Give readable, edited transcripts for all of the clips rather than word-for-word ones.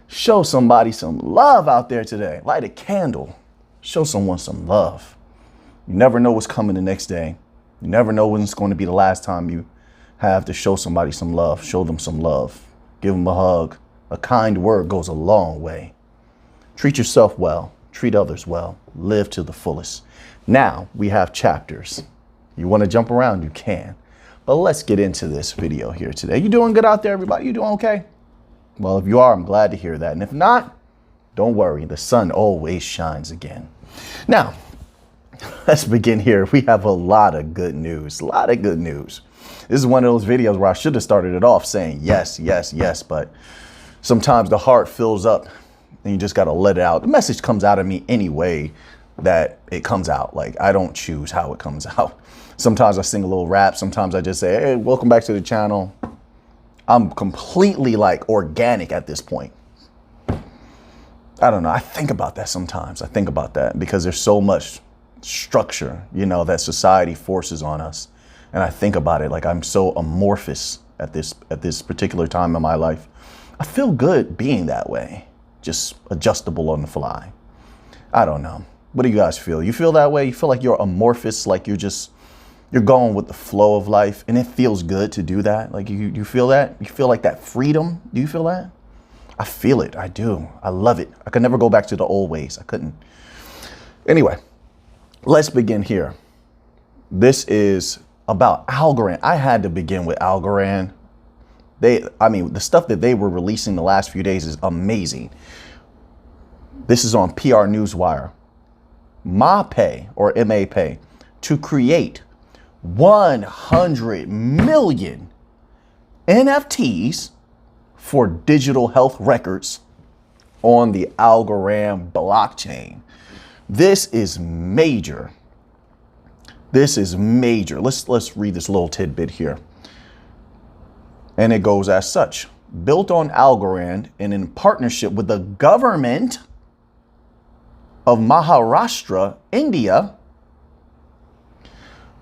Show somebody some love out there today. Light a candle. Show someone some love. You never know what's coming the next day. You never know when it's going to be the last time you have to show somebody some love. Show them some love. Give them a hug. A kind word goes a long way. Treat yourself well. Treat others well. Live to the fullest. Now we have chapters. You want to jump around, you can. But let's get into this video here today. You doing good out there, everybody? You doing okay? Well, if you are, I'm glad to hear that. And if not, don't worry. The sun always shines again. Now, let's begin here. We have a lot of good news. A lot of good news. This is one of those videos where I should have started it off saying yes, yes, yes. But sometimes the heart fills up and you just got to let it out. The message comes out of me anyway that it comes out. Like, I don't choose how it comes out. Sometimes I sing a little rap. Sometimes I just say, hey, welcome back to the channel. I'm completely like organic at this point. I don't know. I think about that sometimes. I think about that because there's so much structure, you know, that society forces on us. And I think about it like I'm so amorphous at this particular time in my life. I feel good being that way, just adjustable on the fly. I don't know. What do you guys feel? You feel that way? You feel like you're amorphous, like you're going with the flow of life, and it feels good to do that. Like you feel that? You feel like that freedom? Do you feel that? I feel it. I do. I love it. I could never go back to the old ways. I couldn't. Anyway, let's begin here. This is about Algorand. I had to begin with Algorand. The stuff that they were releasing the last few days is amazing. This is on PR Newswire. MAPay or MAPay to create 100 million NFTs for digital health records on the Algorand blockchain. This is major. This is major. Let's read this little tidbit here. And it goes as such. Built on Algorand and in partnership with the government of Maharashtra, India,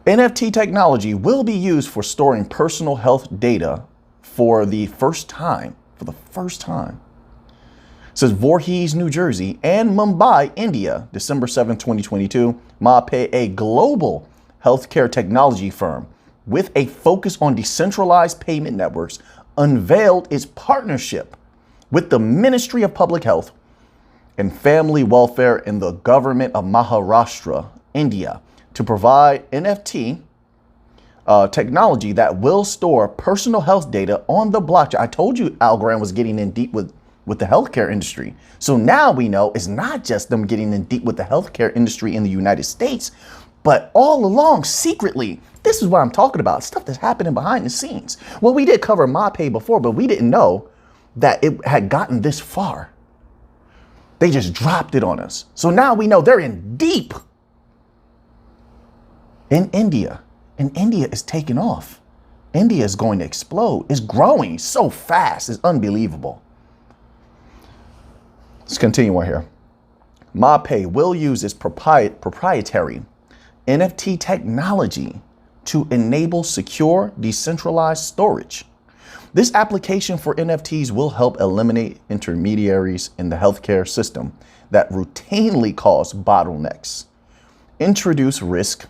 NFT technology will be used for storing personal health data for the first time. It says Voorhees, New Jersey and Mumbai, India, December 7, 2022. MAPay, a global healthcare technology firm with a focus on decentralized payment networks, unveiled its partnership with the Ministry of Public Health and Family Welfare in the government of Maharashtra, India, to provide NFT technology that will store personal health data on the blockchain. I told you Algorand was getting in deep with the healthcare industry. So now we know it's not just them getting in deep with the healthcare industry in the United States, but all along secretly. This is what I'm talking about, stuff that's happening behind the scenes. Well, we did cover MAPay before, but we didn't know that it had gotten this far. They just dropped it on us. So now we know they're in deep in India, and India is taking off. India is going to explode. It's growing so fast. It's unbelievable. Let's continue on here. MAPay will use its proprietary NFT technology to enable secure, decentralized storage. This application for NFTs will help eliminate intermediaries in the healthcare system that routinely cause bottlenecks, introduce risk,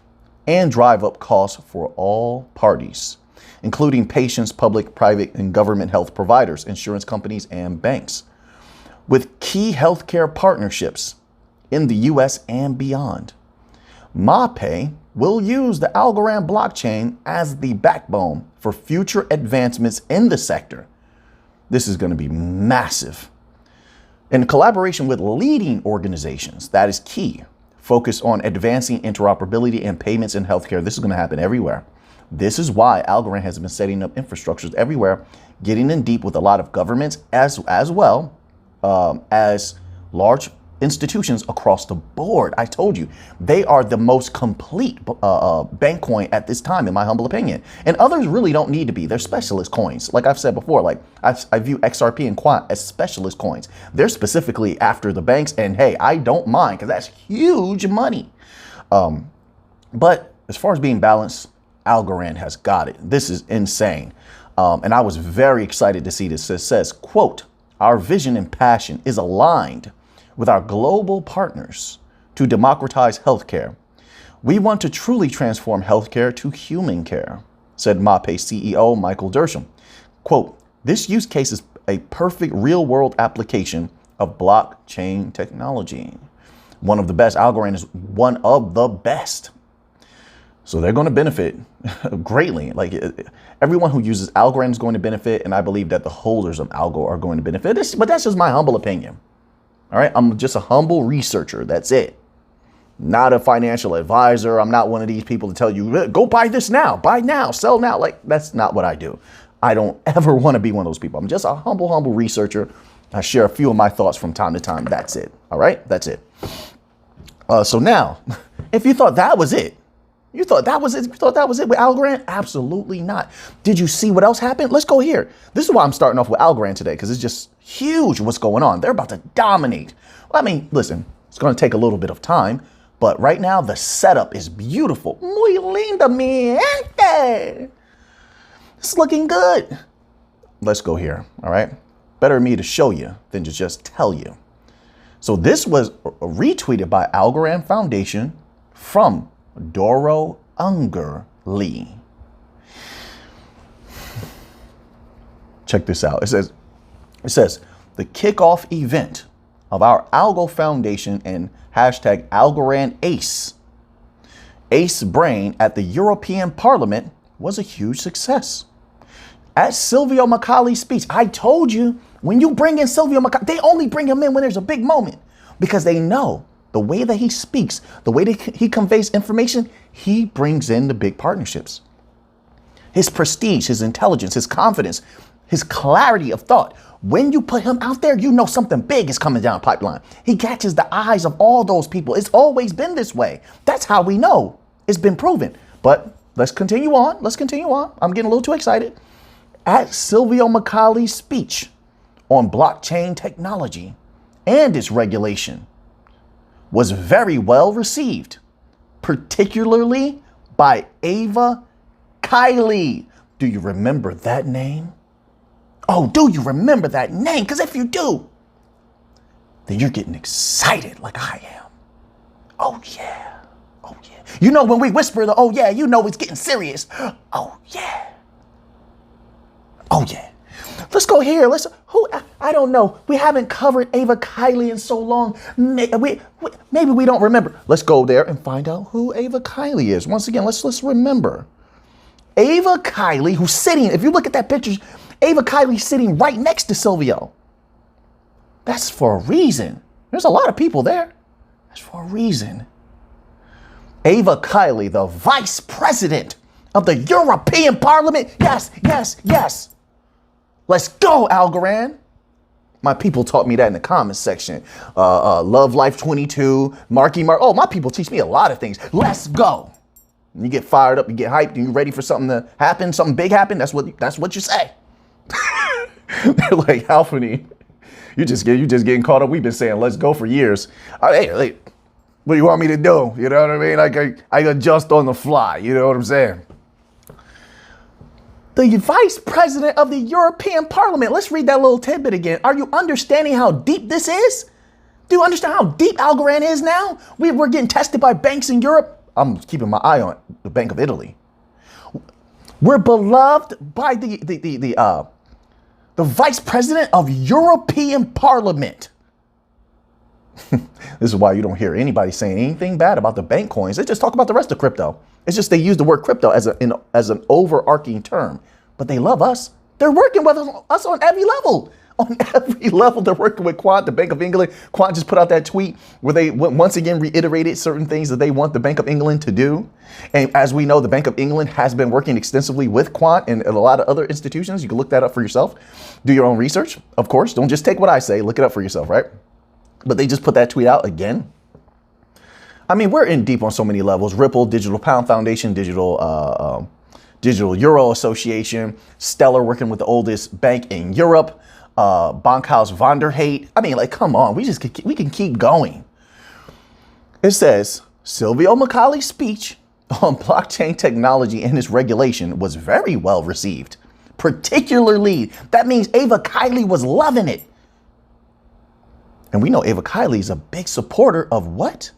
and drive up costs for all parties, including patients, public, private, and government health providers, insurance companies, and banks. With key healthcare partnerships in the US and beyond, MAPay will use the Algorand blockchain as the backbone for future advancements in the sector. This is going to be massive. In collaboration with leading organizations, that is key. Focus on advancing interoperability and payments in healthcare. This is going to happen everywhere. This is why Algorand has been setting up infrastructures everywhere, getting in deep with a lot of governments as well as large institutions across the board. I told you, they are the most complete bank coin at this time, in my humble opinion. And others really don't need to be. They're specialist coins. Like I've said before, like I view XRP and Quant as specialist coins. They're specifically after the banks, and hey, I don't mind because that's huge money. But as far as being balanced, Algorand has got it. This is insane. And I was very excited to see this. It says, quote, our vision and passion is aligned with our global partners to democratize healthcare. We want to truly transform healthcare to human care, said MAPE CEO Michael Dersham. Quote, this use case is a perfect real-world application of blockchain technology. One of the best. Algorand is one of the best. So they're going to benefit greatly. Like everyone who uses Algorand is going to benefit. And I believe that the holders of Algo are going to benefit. But that's just my humble opinion. All right. I'm just a humble researcher. That's it. Not a financial advisor. I'm not one of these people to tell you, go buy this now, buy now, sell now. Like that's not what I do. I don't ever want to be one of those people. I'm just a humble researcher. I share a few of my thoughts from time to time. That's it. All right. That's it. So now, if you thought that was it, you thought that was it with Algorand? Absolutely not. Did you see what else happened? Let's go here. This is why I'm starting off with Algorand today, because it's just huge what's going on. They're about to dominate. Well, I mean, listen, it's going to take a little bit of time, but right now the setup is beautiful. Muy linda, mi gente. It's looking good. Let's go here. All right. Better me to show you than to just tell you. So this was retweeted by Algorand Foundation from Doro Unger Lee. Check this out. It says the kickoff event of our Algo Foundation and hashtag Algorand Ace Brain at the European Parliament was a huge success. At Silvio Macali's speech, I told you, when you bring in Silvio Macali, they only bring him in when there's a big moment because they know the way that he speaks, the way that he conveys information, he brings in the big partnerships. His prestige, his intelligence, his confidence, his clarity of thought. When you put him out there, you know something big is coming down the pipeline. He catches the eyes of all those people. It's always been this way. That's how we know. It's been proven. But let's continue on. I'm getting a little too excited. At Silvio Macali's speech on blockchain technology and its regulation was very well received, particularly by Ava Kiley. Do you remember that name? Oh, do you remember that name? Because if you do, then you're getting excited like I am. Oh, yeah. Oh, yeah. You know, when we whisper the, oh, yeah, you know it's getting serious. Oh, yeah. Oh, yeah. Let's go here. I don't know. We haven't covered Ava Kiley in so long. Maybe we don't remember. Let's go there and find out who Ava Kiley is. Once again, let's remember. Ava Kiley, who's sitting, if you look at that picture, Ava Kiley sitting right next to Silvio. That's for a reason. There's a lot of people there. That's for a reason. Ava Kiley, the vice president of the European Parliament. Yes, yes, yes. Let's go, Algorand. My people taught me that in the comments section. Love Life 22, Marky Mark. Oh, my people teach me a lot of things. Let's go. You get fired up, you get hyped, and you ready for something to happen, something big happen. That's what you say. They're like, Alphany, you just getting caught up. We've been saying let's go for years. Hey, what do you want me to do? You know what I mean? I adjust on the fly. You know what I'm saying? The vice president of the European Parliament. Let's read that little tidbit again. Are you understanding how deep this is? Do you understand how deep Algorand is now? We're getting tested by banks in Europe. I'm keeping my eye on the Bank of Italy. We're beloved by the vice president of European Parliament. This is why you don't hear anybody saying anything bad about the bank coins. They just talk about the rest of crypto. It's just they use the word crypto as an overarching term. But they love us. They're working with us on every level. On every level, they're working with Quant, the Bank of England. Quant just put out that tweet where they once again reiterated certain things that they want the Bank of England to do. And as we know, the Bank of England has been working extensively with Quant and a lot of other institutions. You can look that up for yourself. Do your own research, of course. Don't just take what I say. Look it up for yourself, right? But they just put that tweet out again. I mean, we're in deep on so many levels. Ripple, Digital Pound Foundation, Digital Euro Association, Stellar working with the oldest bank in Europe, Bankhaus Vonderhate. I mean, like, come on, we can keep going. It says Silvio Macali's speech on blockchain technology and its regulation was very well received. Particularly, that means Ava Kiley was loving it. And we know Ava Kiley is a big supporter of what?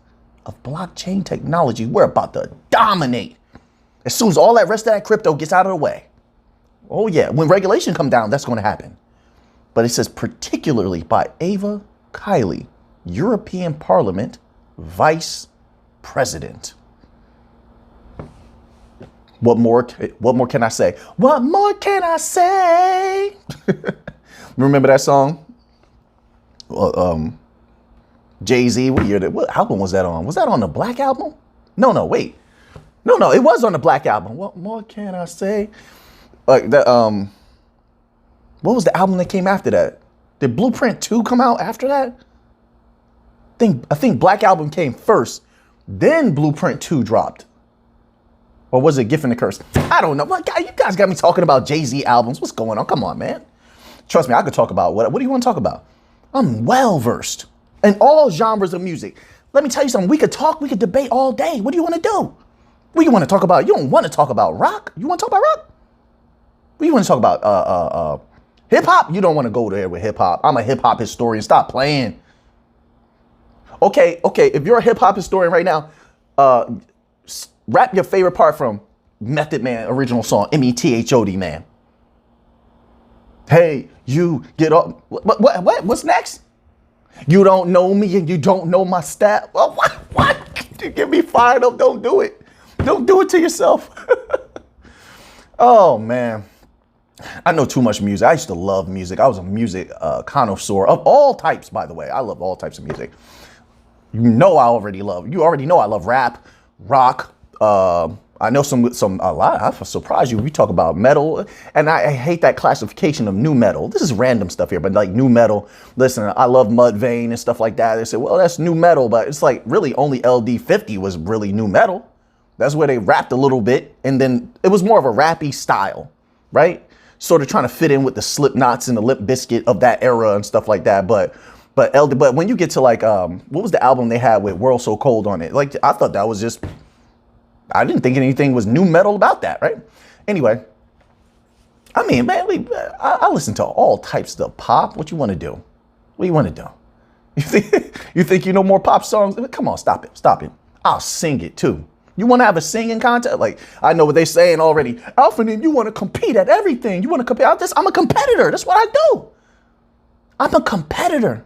Of blockchain technology. We're about to dominate. As soon as all that rest of that crypto gets out of the way. Oh yeah, when regulation come down, that's going to happen. But it says particularly by Ava Kiley, European Parliament Vice President. What more can I say? What more can I say? Remember that song? Jay-Z, what album was that on? Was that on the Black Album? No, wait. No, it was on the Black Album. What more can I say? Like that, what was the album that came after that? Did Blueprint 2 come out after that? I think Black Album came first, then Blueprint 2 dropped. Or was it Gift and the Curse? I don't know. You guys got me talking about Jay-Z albums. What's going on? Come on, man. Trust me, I could talk about what do you want to talk about? I'm well versed in all genres of music. Let me tell you something. We could debate all day. What do you want to do? What do you want to talk about? You don't want to talk about rock? You want to talk about rock? What do you want to talk about? Hip hop? You don't want to go there with hip hop. I'm a hip hop historian. Stop playing. Okay. If you're a hip hop historian right now, rap your favorite part from Method Man original song, METHOD, man. Hey, you get up. What? What's next? You don't know me and you don't know my stat. Well, what? You get me fired up. Don't do it. Don't do it to yourself. Oh, man. I know too much music. I used to love music. I was a music connoisseur of all types, by the way. I love all types of music. You already know I love rap, rock. I know a lot. I'm surprised you. We talk about metal, and I hate that classification of new metal. This is random stuff here, but like new metal. Listen, I love Mudvayne and stuff like that. They say, well, that's new metal, but it's like really only LD50 was really new metal. That's where they rapped a little bit, and then it was more of a rappy style, right? Sort of trying to fit in with the Slipknots and the Limp Bizkit of that era and stuff like that. But when you get to like, what was the album they had with World So Cold on it? Like, I thought that was just, I didn't think anything was new metal about that, right? Anyway, I mean, man, I listen to all types of pop. What you want to do? What do you want to do? You think you know more pop songs? Come on, stop it. I'll sing it too. You want to have a singing contest? Like, I know what they're saying already. Alpha, you want to compete at everything. You want to compete. I'm a competitor. That's what I do. I'm a competitor.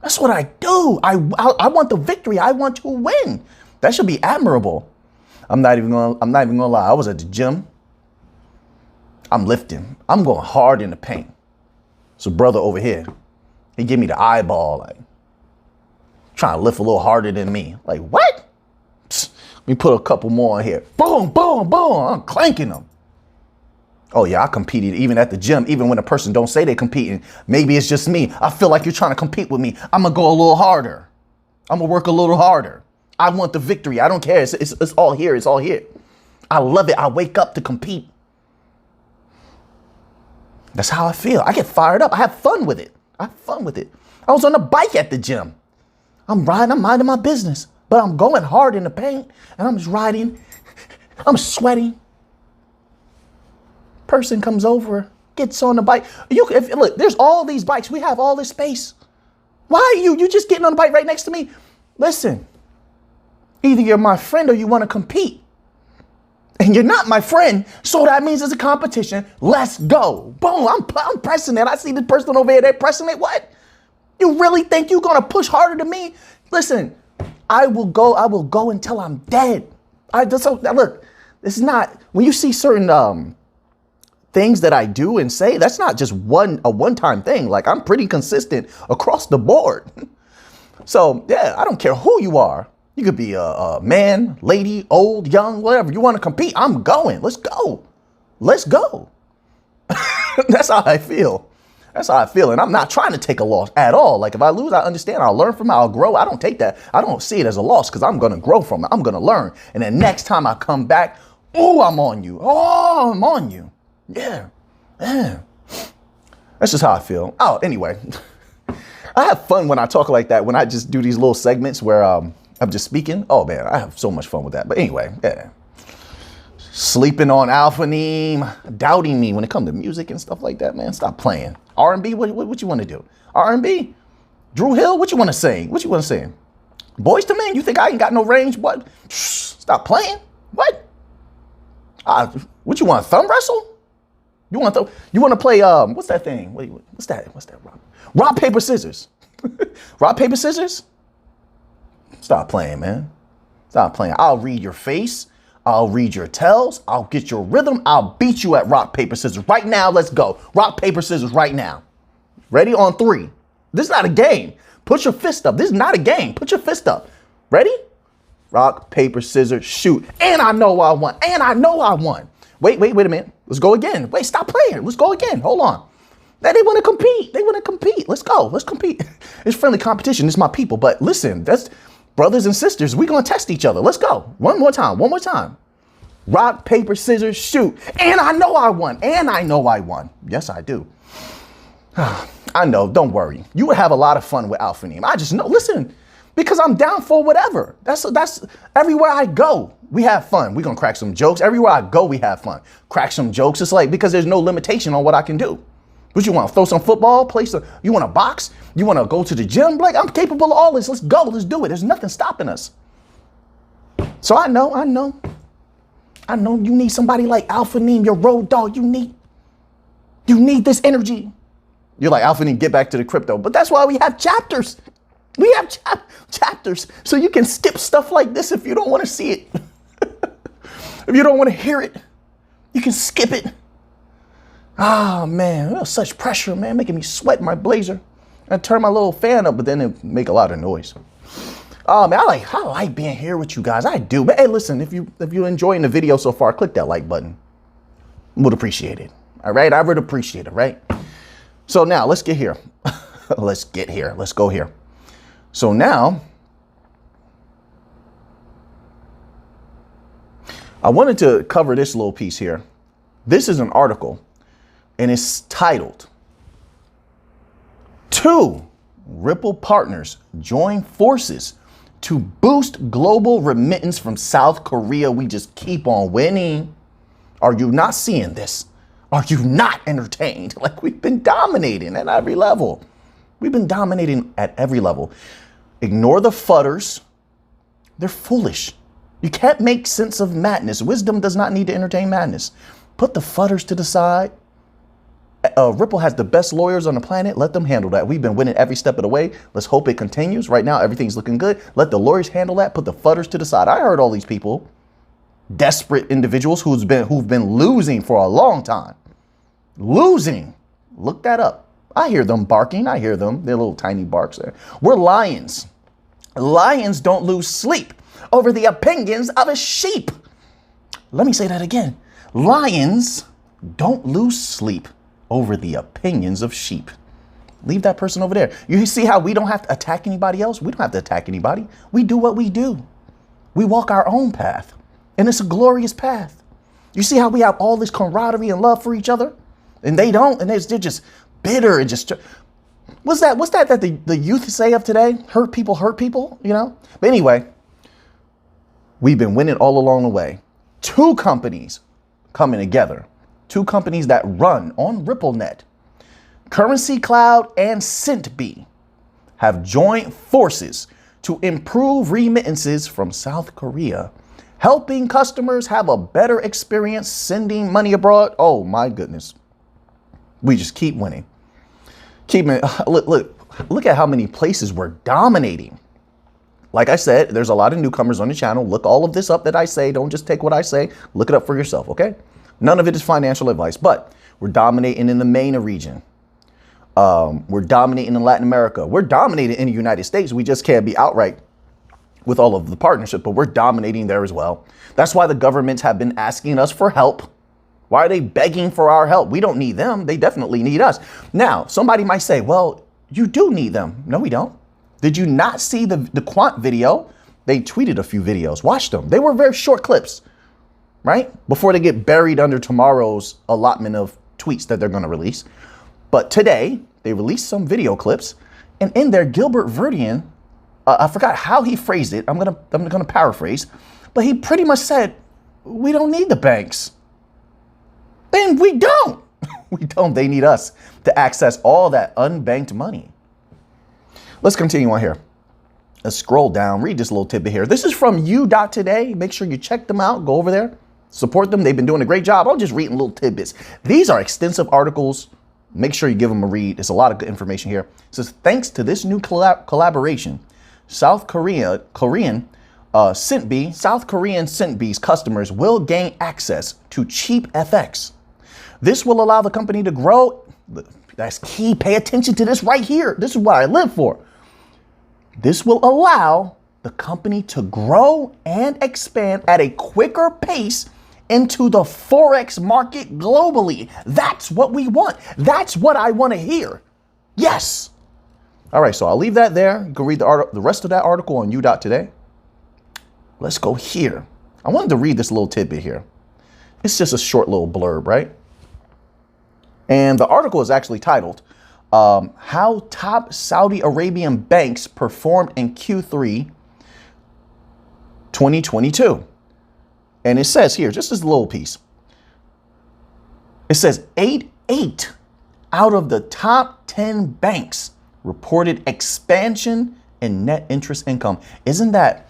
That's what I do. I want the victory. I want to win. That should be admirable. I'm not even gonna lie. I was at the gym. I'm lifting. I'm going hard in the paint. So brother over here, he give me the eyeball, like trying to lift a little harder than me. Like, what? Let me put a couple more in here. Boom, boom, boom. I'm clanking them. Oh yeah, I competed even at the gym, even when a person don't say they're competing. Maybe it's just me. I feel like you're trying to compete with me. I'm gonna go a little harder. I'm gonna work a little harder. I want the victory. I don't care. It's all here. It's all here. I love it. I wake up to compete. That's how I feel. I get fired up. I have fun with it. I was on the bike at the gym. I'm riding. I'm minding my business. But I'm going hard in the paint, and I'm just riding. I'm sweating. Person comes over, gets on the bike. Look, there's all these bikes. We have all this space. Why are you just getting on the bike right next to me? Listen, either you're my friend or you want to compete. And you're not my friend, so that means it's a competition. Let's go. Boom, I'm pressing it. I see this person over here, they're pressing it. What? You really think you're going to push harder than me? Listen, I will go until I'm dead. Look, it's not, when you see certain things that I do and say, that's not just a one-time thing. Like, I'm pretty consistent across the board. So yeah, I don't care who you are. You could be a man, lady, old, young, whatever. You want to compete? I'm going. Let's go. Let's go. That's how I feel. That's how I feel. And I'm not trying to take a loss at all. Like, if I lose, I understand. I'll learn from it. I'll grow. I don't take that. I don't see it as a loss because I'm going to grow from it. I'm going to learn. And then next time I come back, oh, I'm on you. Oh, I'm on you. Yeah. Yeah. That's just how I feel. Oh, anyway. I have fun when I talk like that, when I just do these little segments where I'm just speaking. Oh, man, I have so much fun with that. But anyway, yeah. Sleeping on Alpha Neem, doubting me when it comes to music and stuff like that, man. Stop playing. R&B, what you want to do? R&B? Drew Hill, what you want to say? What you want to say? Boys to Men, you think I ain't got no range? What? Stop playing. What? What you want? Thumb wrestle? You want to play? What's that thing? What's that? Rock, paper, scissors. Rock, paper, scissors. Stop playing, man. Stop playing. I'll read your face. I'll read your tells. I'll get your rhythm. I'll beat you at rock, paper, scissors. Right now, let's go. Rock, paper, scissors right now. Ready? On 3. This is not a game. Put your fist up. This is not a game. Put your fist up. Ready? Rock, paper, scissors, shoot. And I know I won. And I know I won. Wait a minute. Let's go again. Wait, stop playing. Let's go again. Hold on. They want to compete. They want to compete. Let's go. Let's compete. It's friendly competition. It's my people. But listen, that's brothers and sisters. We're going to test each other. Let's go. One more time. One more time. Rock, paper, scissors, shoot. And I know I won. And I know I won. Yes, I do. I know. Don't worry. You would have a lot of fun with Alpha Name. I just know. Listen, because I'm down for whatever. That's everywhere I go. We have fun. We're going to crack some jokes. Everywhere I go, we have fun. Crack some jokes. It's like, because there's no limitation on what I can do. What you want? Throw some football? Play some? You want to box? You want to go to the gym? Like, I'm capable of all this. Let's go. Let's do it. There's nothing stopping us. So I know you need somebody like Alpha Neem, your road dog. You need this energy. You're like, Alpha Neem, get back to the crypto. But that's why we have chapters. We have chapters. So you can skip stuff like this if you don't want to see it. If you don't want to hear it, you can skip it. Ah, man, such pressure, man, making me sweat in my blazer. I turn my little fan up, but then it make a lot of noise. Oh, man, I like being here with you guys. I do. But hey, listen, if you're enjoying the video so far, click that like button. Would appreciate it. All right, I would appreciate it, right? So now let's get here. Let's get here. Let's go here. So now I wanted to cover this little piece here. This is an article and it's titled, "Two Ripple Partners Join Forces to Boost Global Remittance from South Korea. We just keep on winning." Are you not seeing this? Are you not entertained? Like, we've been dominating at every level. We've been dominating at every level. Ignore the fudders. They're foolish. You can't make sense of madness. Wisdom does not need to entertain madness. Put the fudders to the side. Ripple has the best lawyers on the planet. Let them handle that. We've been winning every step of the way. Let's hope it continues. Right now, everything's looking good. Let the lawyers handle that. Put the fudders to the side. I heard all these people, desperate individuals who've been losing for a long time. Losing. Look that up. I hear them barking. I hear them. They're little tiny barks there. We're lions. Lions don't lose sleep over the opinions of a sheep. Let me say that again. Lions don't lose sleep over the opinions of sheep. Leave that person over there. You see how we don't have to attack anybody else? We don't have to attack anybody. We do what we do. We walk our own path, and it's a glorious path. You see how we have all this camaraderie and love for each other, and they don't, and they're just bitter and just, what's that the youth say of today? Hurt people, you know? But anyway, we've been winning all along the way. Two companies coming together. Two companies that run on RippleNet, Currency Cloud and Centbee, have joined forces to improve remittances from South Korea, helping customers have a better experience sending money abroad. Oh my goodness. We just keep winning. Look at how many places we're dominating. Like I said, there's a lot of newcomers on the channel. Look all of this up that I say. Don't just take what I say. Look it up for yourself, okay? None of it is financial advice, but we're dominating in the MENA region. We're dominating in Latin America. We're dominating in the United States. We just can't be outright with all of the partnership, but we're dominating there as well. That's why the governments have been asking us for help. Why are they begging for our help? We don't need them. They definitely need us. Now, somebody might say, well, you do need them. No, we don't. Did you not see the quant video? They tweeted a few videos. Watch them. They were very short clips, right? Before they get buried under tomorrow's allotment of tweets that they're going to release. But today, they released some video clips. And in there, Gilbert Verdian, I forgot how he phrased it. I'm gonna paraphrase. But he pretty much said, we don't need the banks. Then we don't. We don't. They need us to access all that unbanked money. Let's continue on here. Let's scroll down, read this little tidbit here. This is from U.Today. Make sure you check them out. Go over there, support them. They've been doing a great job. I'm just reading little tidbits. These are extensive articles. Make sure you give them a read. There's a lot of good information here. It says, thanks to this new collaboration, South Korean Centbee's customers will gain access to cheap FX. This will allow the company to grow. That's key. Pay attention to this right here. This is what I live for. This will allow the company to grow and expand at a quicker pace into the Forex market globally. That's what we want. That's what I want to hear. Yes. All right, so I'll leave that there. You can read the rest of that article on U.Today. Let's go here. I wanted to read this little tidbit here. It's just a short little blurb, right? And the article is actually titled, How Top Saudi Arabian Banks Performed in Q3 2022. And it says here, just this little piece. It says eight out of the top 10 banks reported expansion in net interest income. Doesn't that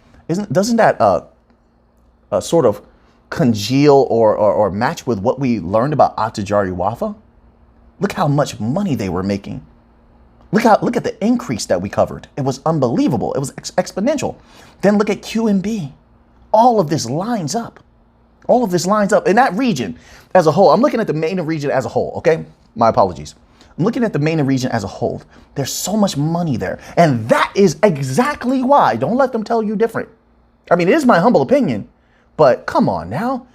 sort of congeal or match with what we learned about Attajari Wafa? Look how much money they were making. Look at the increase that we covered. It was unbelievable. It was exponential. Then look at QNB. All of this lines up. All of this lines up in that region as a whole. I'm looking at the MENA region as a whole. Okay. My apologies. I'm looking at the MENA region as a whole. There's so much money there. And that is exactly why. Don't let them tell you different. I mean, it is my humble opinion, but come on now.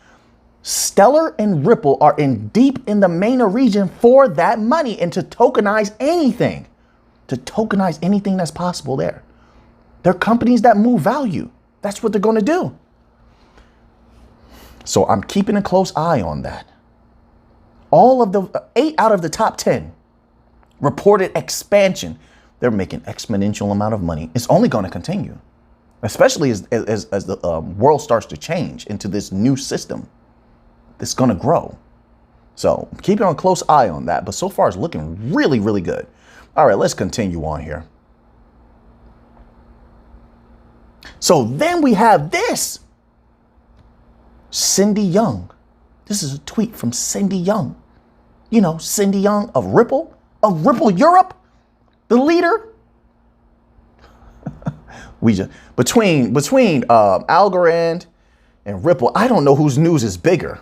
Stellar and Ripple are in deep in the MENA region for that money and to tokenize anything that's possible there. They're companies that move value. That's what they're going to do. So I'm keeping a close eye on that. All of the 8 out of the top 10 reported expansion. They're making exponential amount of money. It's only going to continue, especially as the world starts to change into this new system. It's going to grow. So keeping a close eye on that. But so far it's looking really, really good. All right, let's continue on here. So then we have this. Cindy Young. This is a tweet from Cindy Young. You know, Cindy Young of Ripple Europe, the leader. We just between Algorand and Ripple, I don't know whose news is bigger.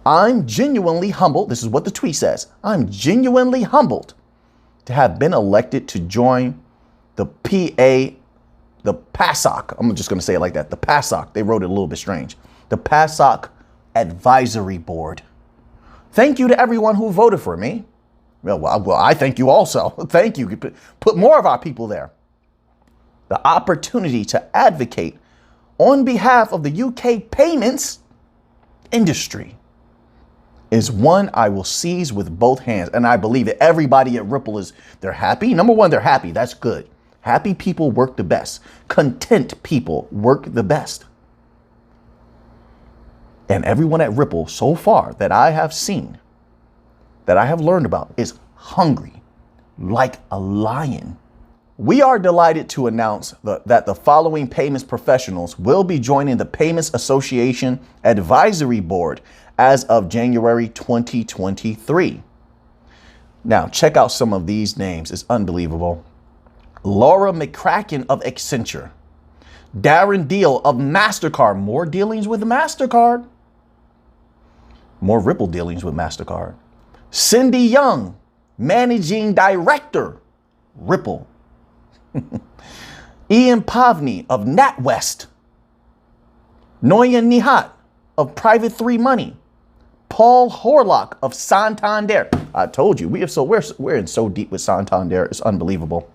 I'm genuinely humbled. This is what the tweet says. I'm genuinely humbled to have been elected to join the PASOK. I'm just going to say it like that. The PASOK. They wrote it a little bit strange. The PASOK Advisory Board. Thank you to everyone who voted for me. Well, I thank you also. Thank you. Put more of our people there. The opportunity to advocate on behalf of the UK payments industry is one I will seize with both hands. And I believe that everybody at Ripple they're happy. Number one, they're happy. That's good. Happy people work the best. Content people work the best. And everyone at Ripple so far that I have seen, that I have learned about, is hungry like a lion. We are delighted to announce that the following payments professionals will be joining the Payments Association Advisory Board as of January 2023. Now, check out some of these names. It's unbelievable. Laura McCracken of Accenture. Darren Deal of MasterCard. More dealings with MasterCard. More Ripple dealings with MasterCard. Cindy Young, Managing Director, Ripple. Ian Pavney of NatWest. Noya Nihat of Private 3 Money. Paul Horlock of Santander. I told you, we're in so deep with Santander. It's unbelievable.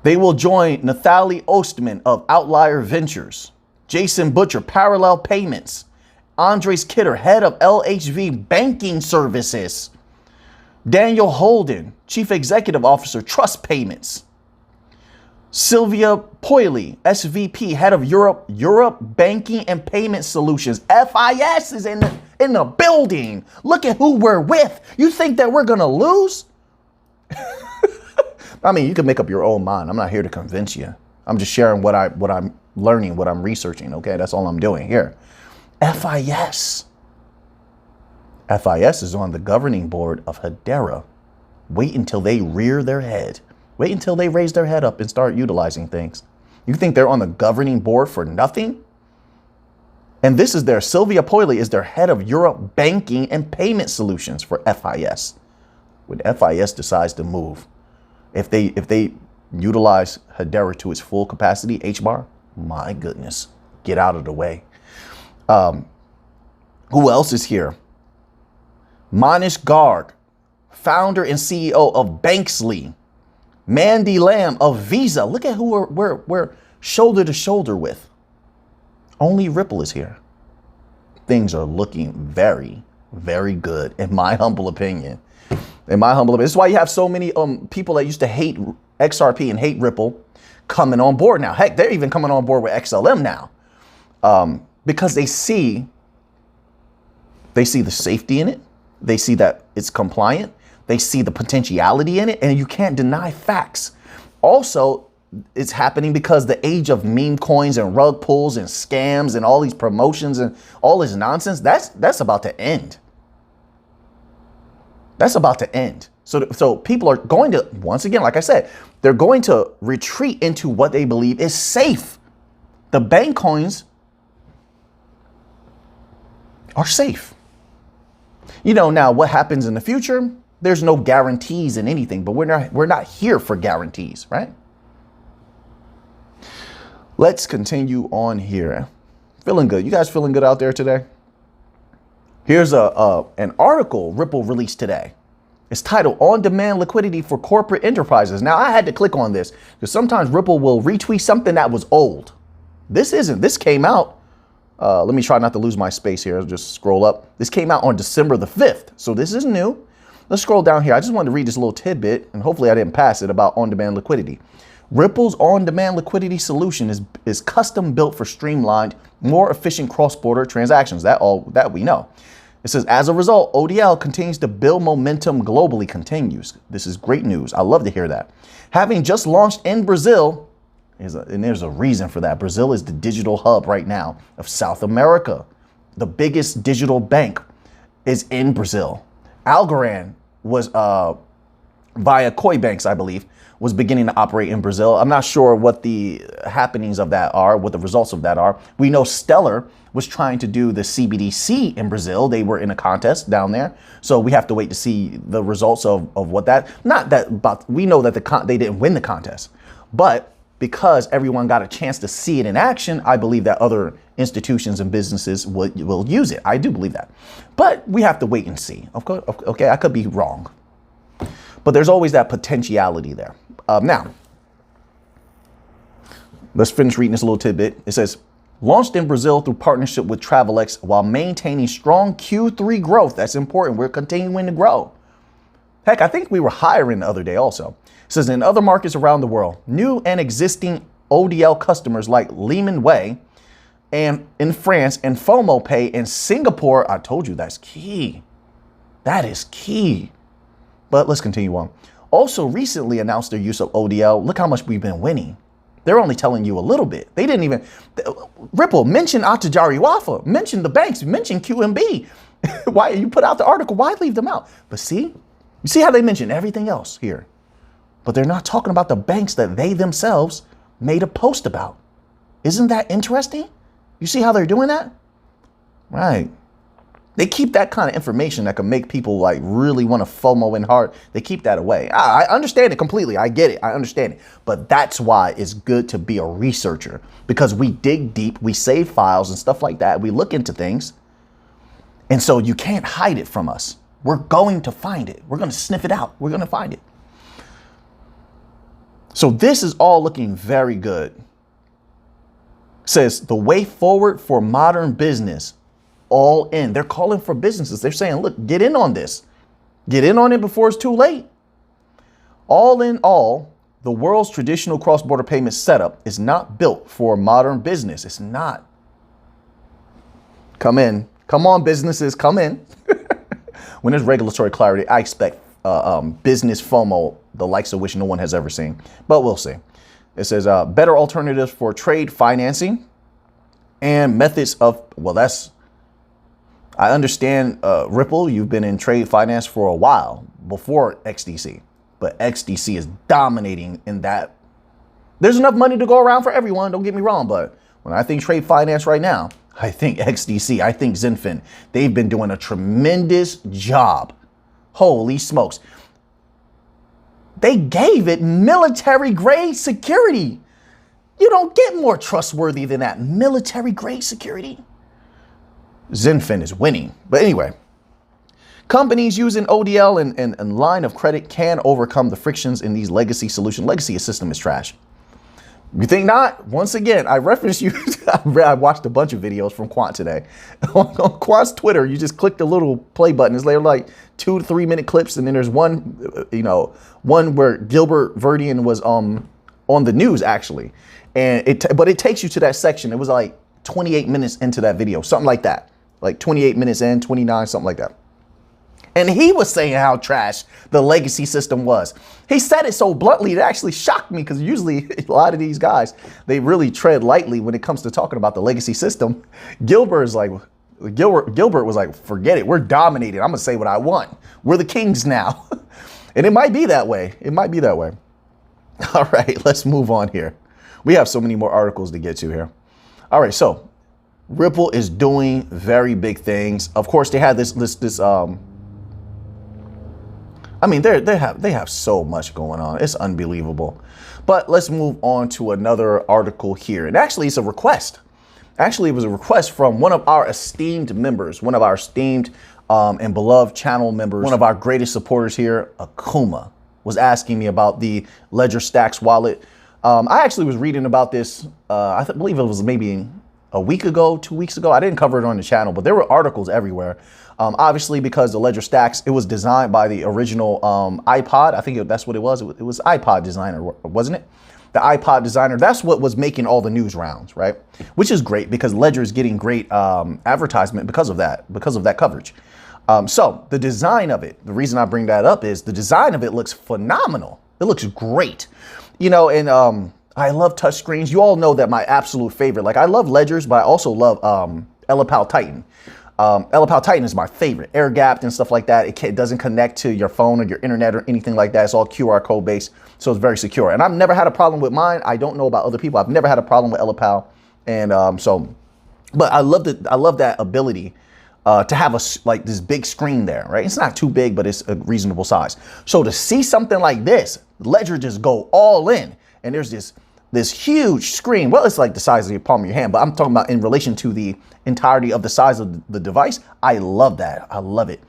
They will join Nathalie Ostman of Outlier Ventures. Jason Butcher, Parallel Payments. Andres Kidder, head of LHV Banking Services. Daniel Holden, Chief Executive Officer, Trust Payments. Sylvia Poily, SVP, head of Europe Banking and Payment Solutions. FIS is in the building. Look at who we're with. You think that we're going to lose? I mean, you can make up your own mind. I'm not here to convince you. I'm just sharing what I'm learning, what I'm researching. Okay, that's all I'm doing here. FIS. FIS is on the governing board of Hedera. Wait until they rear their head. Wait until they raise their head up and start utilizing things. You think they're on the governing board for nothing? And this is Sylvia Poyle is their head of Europe banking and payment solutions for FIS. When FIS decides to move, if they utilize Hedera to its full capacity, HBAR, my goodness, get out of the way. Who else is here? Manish Garg, founder and CEO of Banksly. Mandy Lam of Visa. Look at who we're shoulder to shoulder with. Only Ripple is here. Things are looking very, very good, in my humble opinion. In my humble opinion. This is why you have so many people that used to hate XRP and hate Ripple coming on board now. Heck, they're even coming on board with XLM now. Because they see the safety in it. They see that it's compliant. They see the potentiality in it, and you can't deny facts. Also, it's happening because the age of meme coins and rug pulls and scams and all these promotions and all this nonsense, that's about to end. That's about to end. So people are going to, once again, like I said, they're going to retreat into what they believe is safe. The bank coins are safe. You know, now what happens in the future? There's no guarantees in anything, but we're not here for guarantees, right? Let's continue on here. Feeling good. You guys feeling good out there today? Here's an article Ripple released today. It's titled On-Demand Liquidity for Corporate Enterprises. Now, I had to click on this because sometimes Ripple will retweet something that was old. This came out. Let me try not to lose my space here. I'll just scroll up. This came out on December the 5th. So this is new. Let's scroll down here. I just wanted to read this little tidbit, and hopefully I didn't pass it, about on-demand liquidity. Ripple's on-demand liquidity solution is custom built for streamlined, more efficient cross-border transactions. That we know. It says, as a result, ODL continues to build momentum globally. Continues. This is great news. I love to hear that. Having just launched in Brazil, and there's a reason for that. Brazil is the digital hub right now of South America. The biggest digital bank is in Brazil. Algorand was via Koi Banks, I believe, was beginning to operate in Brazil. I'm not sure what the happenings of that are, what the results of that are. We know Stellar was trying to do the CBDC in Brazil. They were in a contest down there. So we have to wait to see the results of what that, not that, but we know that they didn't win the contest. But because everyone got a chance to see it in action, I believe that other institutions and businesses will use it. I do believe that. But we have to wait and see. Okay, I could be wrong. But there's always that potentiality there. Now, let's finish reading this little tidbit. It says, launched in Brazil through partnership with Travelex while maintaining strong Q3 growth. That's important. We're continuing to grow. Heck, I think we were hiring the other day also. It says, in other markets around the world, new and existing ODL customers like Lehman Way and in France and FOMO Pay in Singapore. I told you that's key. That is key. But let's continue on. Also recently announced their use of ODL. Look how much we've been winning. They're only telling you a little bit. They didn't even, Ripple, mention Atajari Wafa, mention the banks, mention QMB. Why you put out the article? Why leave them out? But see, you see how they mention everything else here. But they're not talking about the banks that they themselves made a post about. Isn't that interesting? You see how they're doing that? Right. They keep that kind of information that can make people like really want to FOMO in hard. They keep that away. I understand it completely. I get it. I understand it. But that's why it's good to be a researcher, because we dig deep, we save files and stuff like that. We look into things. And so you can't hide it from us. We're going to find it. We're going to sniff it out. We're going to find it. So this is all looking very good. It says the way forward for modern business. All in. They're calling for businesses. They're saying, look, get in on this. Get in on it before it's too late. All in all, the world's traditional cross-border payment setup is not built for modern business. It's not. Come in. Come on, businesses, come in. When there's regulatory clarity, I expect business FOMO, the likes of which no one has ever seen. But we'll see. It says better alternatives for trade financing and methods of, well, I understand, Ripple, you've been in trade finance for a while before XDC, but XDC is dominating in that. There's enough money to go around for everyone, don't get me wrong, but when I think trade finance right now, I think XDC, I think Zenfin, they've been doing a tremendous job. Holy smokes. They gave it military grade security. You don't get more trustworthy than that. Military grade security. Zenfin is winning. But anyway, companies using ODL and line of credit can overcome the frictions in these legacy solutions. Legacy system is trash. You think not? Once again, I referenced you. I watched a bunch of videos from Quant today. On Quant's Twitter, you just click the little play button. It's like 2 to 3 minute clips. And then there's one, one where Gilbert Verdian was on the news, actually. And but it takes you to that section. It was like 28 minutes into that video, something like that. Like 28 minutes in, 29, something like that. And he was saying how trash the legacy system was. He said it so bluntly, it actually shocked me, because usually a lot of these guys, they really tread lightly when it comes to talking about the legacy system. Gilbert was like, forget it. We're dominated. I'm going to say what I want. We're the kings now. And it might be that way. It might be that way. All right, let's move on here. We have so many more articles to get to here. All right, so Ripple is doing very big things. Of course, they had this I mean, they have so much going on. It's unbelievable. But let's move on to another article here. And actually, it's a request. Actually, it was a request from one of our esteemed members, one of our esteemed and beloved channel members, one of our greatest supporters here, Akuma, was asking me about the Ledger Stax wallet. I actually was reading about this, I believe it was maybe a week ago, 2 weeks ago. I didn't cover it on the channel, but there were articles everywhere. Obviously, because the Ledger Stax, it was designed by the original iPod. I think that's what it was. It was iPod designer, wasn't it? The iPod designer. That's what was making all the news rounds, right? Which is great, because Ledger is getting great advertisement because of that coverage. So the design of it, the reason I bring that up is the design of it looks phenomenal. It looks great. And I love touchscreens. You all know that my absolute favorite, like I love Ledgers, but I also love Empouch Titan. Empouch Titan is my favorite, air gapped and stuff like that. It doesn't connect to your phone or your internet or anything like that. It's all QR code based, so it's very secure. And I've never had a problem with mine. I don't know about other people. I've never had a problem with Empouch, and but I love that ability to have like this big screen there, right? It's not too big, but it's a reasonable size. So to see something like this, Ledger just go all in, and there's this huge screen. Well, it's like the size of your palm of your hand, but I'm talking about in relation to the entirety of the size of the device. I love that. I love it.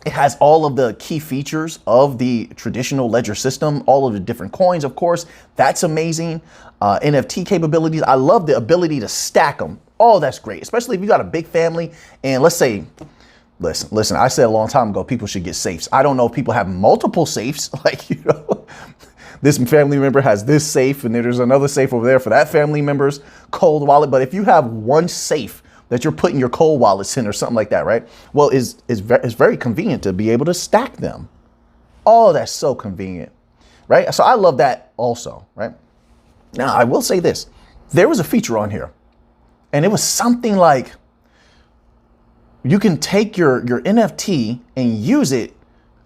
It has all of the key features of the traditional Ledger system, all of the different coins, of course. That's amazing. NFT capabilities. I love the ability to stack them. Oh, that's great. Especially if you got a big family. And let's say, listen, I said a long time ago, people should get safes. I don't know if people have multiple safes, like, this family member has this safe, and then there's another safe over there for that family member's cold wallet. But if you have one safe that you're putting your cold wallets in or something like that, right? Well, it's very convenient to be able to stack them. Oh, that's so convenient, right? So I love that also, right? Now, I will say this. There was a feature on here, and it was something like you can take your NFT and use it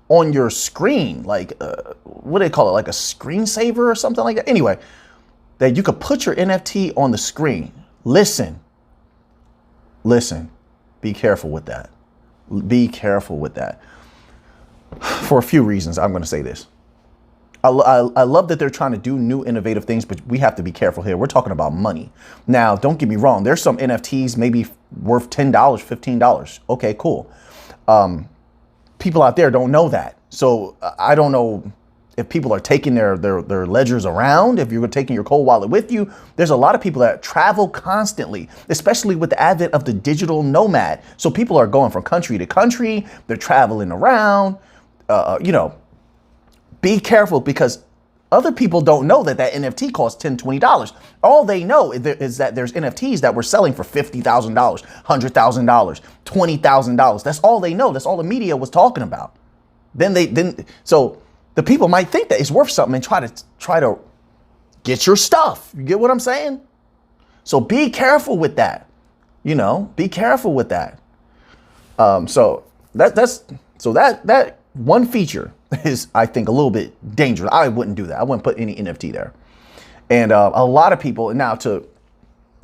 on your screen, like, what do they call it? Like a screensaver or something like that. Anyway, that you could put your NFT on the screen. Listen, be careful with that. Be careful with that. For a few reasons, I'm going to say this. I love that they're trying to do new innovative things, but we have to be careful here. We're talking about money. Now, don't get me wrong. There's some NFTs maybe worth $10, $15. Okay, cool. People out there don't know that. So I don't know if people are taking their ledgers around, if you're taking your cold wallet with you. There's a lot of people that travel constantly, especially with the advent of the digital nomad. So people are going from country to country. They're traveling around. Be careful, because other people don't know that NFT costs $10, $20. All they know is that there's NFTs that we're selling for $50,000, $100,000, $20,000. That's all they know. That's all the media was talking about. So the people might think that it's worth something and try to get your stuff. You get what I'm saying? So be careful with that. You know, be careful with that. So that one feature is, I think, a little bit dangerous. I wouldn't do that. I wouldn't put any NFT there. And a lot of people, now to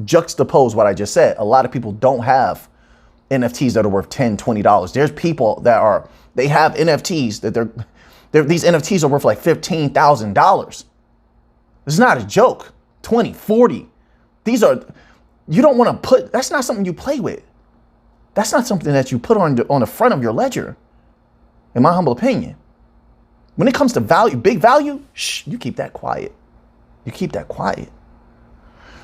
juxtapose what I just said, a lot of people don't have NFTs that are worth $10, $20. There's people that they have NFTs that these NFTs are worth like $15,000. It's not a joke. 20, 40. These are, you don't want to put, that's not something you play with. That's not something that you put on the front of your ledger, in my humble opinion. When it comes to value, big value, you keep that quiet. You keep that quiet.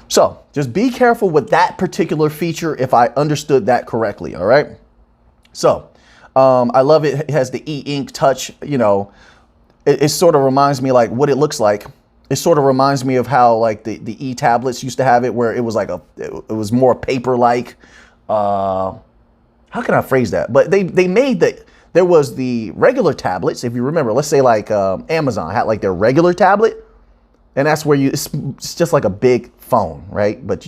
So just be careful with that particular feature, if I understood that correctly. All right. So I love it. It has the e-ink touch. You know, it sort of reminds me like what it looks like. It sort of reminds me of how like the e-tablets used to have it, where it was like it was more paper-like. How can I phrase that? But they made that. There was the regular tablets. If you remember, let's say like Amazon had like their regular tablet. And that's where it's just like a big phone, right? But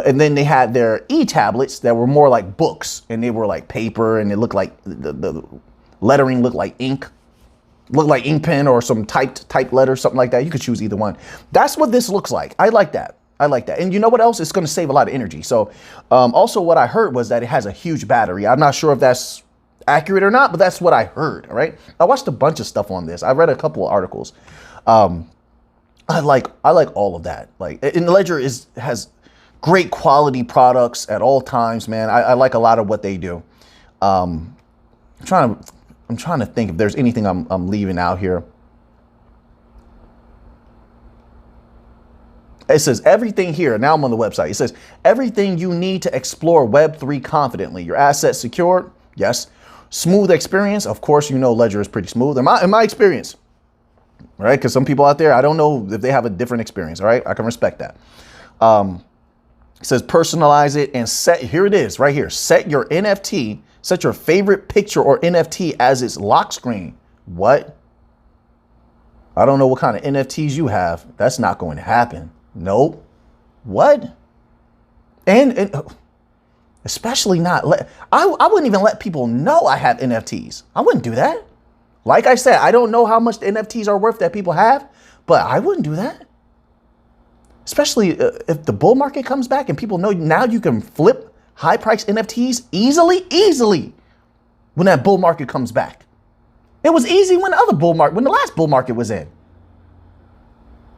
and then they had their e-tablets that were more like books, and they were like paper, and it looked like the lettering looked like ink pen or some typed letter, something like that. You could choose either one. That's what this looks like. I like that. And you know what else? It's going to save a lot of energy. So also what I heard was that it has a huge battery. I'm not sure if that's accurate or not, but that's what I heard. All right. I watched a bunch of stuff on this. I read a couple of articles. I like all of that. Like, and Ledger has great quality products at all times, man. I like a lot of what they do. I'm trying to think if there's anything I'm leaving out here. It says everything here. Now I'm on the website. It says everything you need to explore Web3 confidently. Your assets secured. Yes. Smooth experience. Of course, you know Ledger is pretty smooth in my experience. Right? Because some people out there, I don't know if they have a different experience. All right. I can respect that. It says personalize it and here it is right here. Set your NFT, set your favorite picture or NFT as its lock screen. What? I don't know what kind of NFTs you have. That's not going to happen. Nope. What? And especially not I wouldn't even let people know I have NFTs. I wouldn't do that. Like I said, I don't know how much the NFTs are worth that people have, but I wouldn't do that. Especially if the bull market comes back and people know now you can flip high price NFTs easily when that bull market comes back. It was easy when the last bull market was in.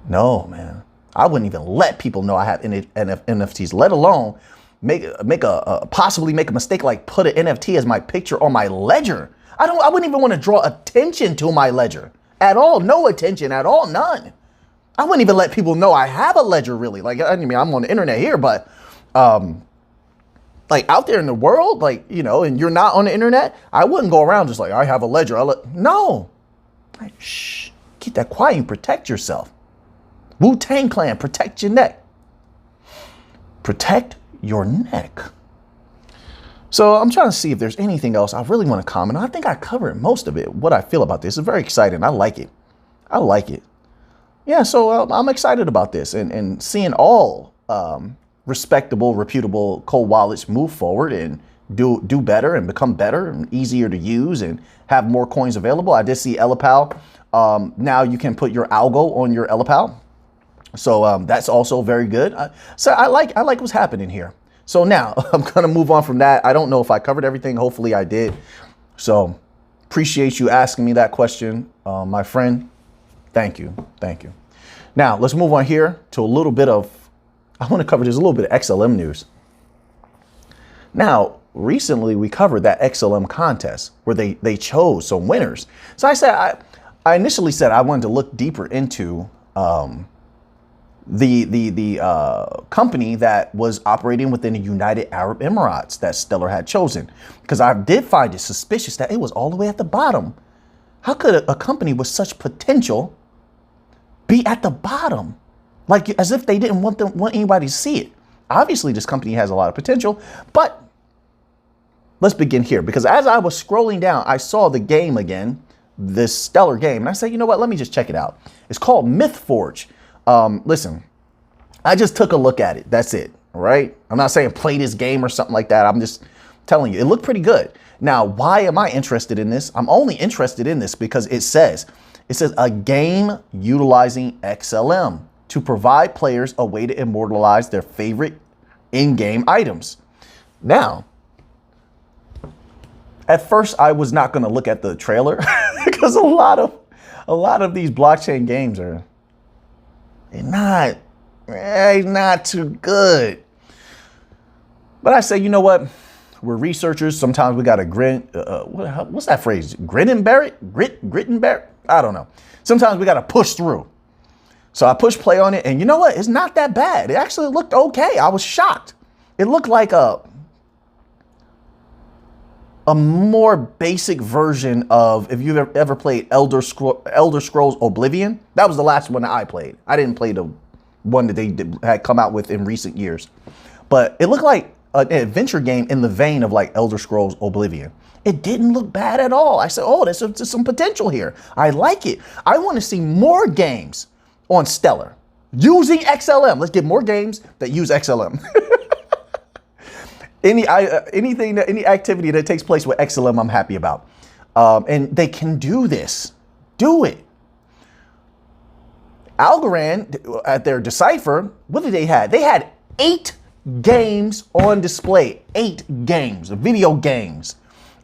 No, man. I wouldn't even let people know I have NFTs, let alone possibly make a mistake like put an NFT as my picture on my ledger. I wouldn't even want to draw attention to my ledger at all. No attention at all. None. I wouldn't even let people know I have a ledger really. Like, I mean, I'm on the internet here, but like out there in the world, like, you know, and you're not on the internet, I wouldn't go around just like, I have a ledger. No. Like, shh, keep that quiet and protect yourself. Wu-Tang Clan, protect your neck. Protect your neck. So I'm trying to see if there's anything else I really want to comment on. I think I covered most of it, what I feel about this. It's very exciting. I like it. Yeah, so I'm excited about this and seeing all respectable, reputable cold wallets move forward and do better and become better and easier to use and have more coins available. I did see Empouch. Now you can put your algo on your Empouch. So that's also very good. So I like what's happening here. So now I'm going to move on from that. I don't know if I covered everything. Hopefully I did. So appreciate you asking me that question, my friend. Thank you. Now let's move on here to a little bit of, I want to cover just a little bit of XLM news. Now, recently we covered that XLM contest where they chose some winners. So I initially said I wanted to look deeper into the company that was operating within the United Arab Emirates that Stellar had chosen, because I did find it suspicious that it was all the way at the bottom. How could a company with such potential be at the bottom? Like as if they didn't want anybody to see it. Obviously, this company has a lot of potential, but let's begin here, because as I was scrolling down, I saw the game again. this Stellar game. And I said, you know what? Let me just check it out. It's called MythForge. Listen, I just took a look at it. That's it. All right. I'm not saying play this game or something like that. I'm just telling you, it looked pretty good. Now, why am I interested in this? I'm only interested in this because it says a game utilizing XLM to provide players a way to immortalize their favorite in-game items. Now, at first I was not going to look at the trailer because a lot of these blockchain games are not too good. But I say, you know what? We're researchers. Sometimes we got to grin. What's that phrase? Grit and bear it? Grit and bear it? I don't know. Sometimes we got to push through. So I pushed play on it, and you know what? It's not that bad. It actually looked okay. I was shocked. It looked like a more basic version of, if you've ever played Elder Scrolls Oblivion. That was the last one that I played. I didn't play the one that they had come out with in recent years. But it looked like an adventure game in the vein of like Elder Scrolls Oblivion. It didn't look bad at all. I said, oh, there's some potential here. I like it. I want to see more games on Stellar using XLM. Let's get more games that use XLM. Any activity that takes place with XLM, I'm happy about. And they can do this. Do it. Algorand at their Decipher, what did they have? They had 8 games on display. 8 games, video games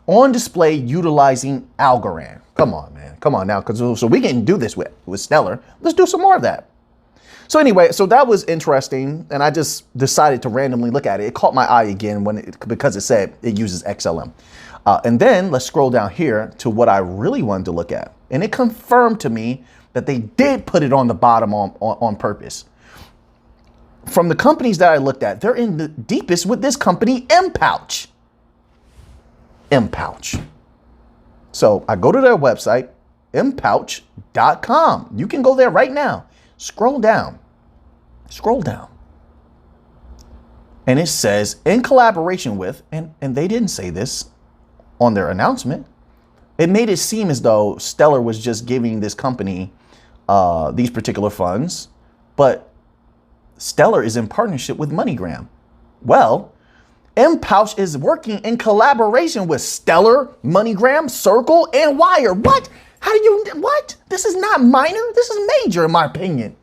on display utilizing Algorand. Come on, man. Come on now. So we can do this with Stellar. Let's do some more of that. So anyway, so that was interesting. And I just decided to randomly look at it. It caught my eye again because it said it uses XLM. And then let's scroll down here to what I really wanted to look at. And it confirmed to me that they did put it on the bottom on purpose. From the companies that I looked at, they're in the deepest with this company, Empouch. Empouch. So I go to their website, empouch.com. You can go there right now. Scroll down. Scroll down. And it says, in collaboration with, and they didn't say this on their announcement. It made it seem as though Stellar was just giving this company these particular funds, but Stellar is in partnership with MoneyGram. Well, Empouch is working in collaboration with Stellar, MoneyGram, Circle, and Wire. What? How do you, what? This is not minor. This is major, in my opinion.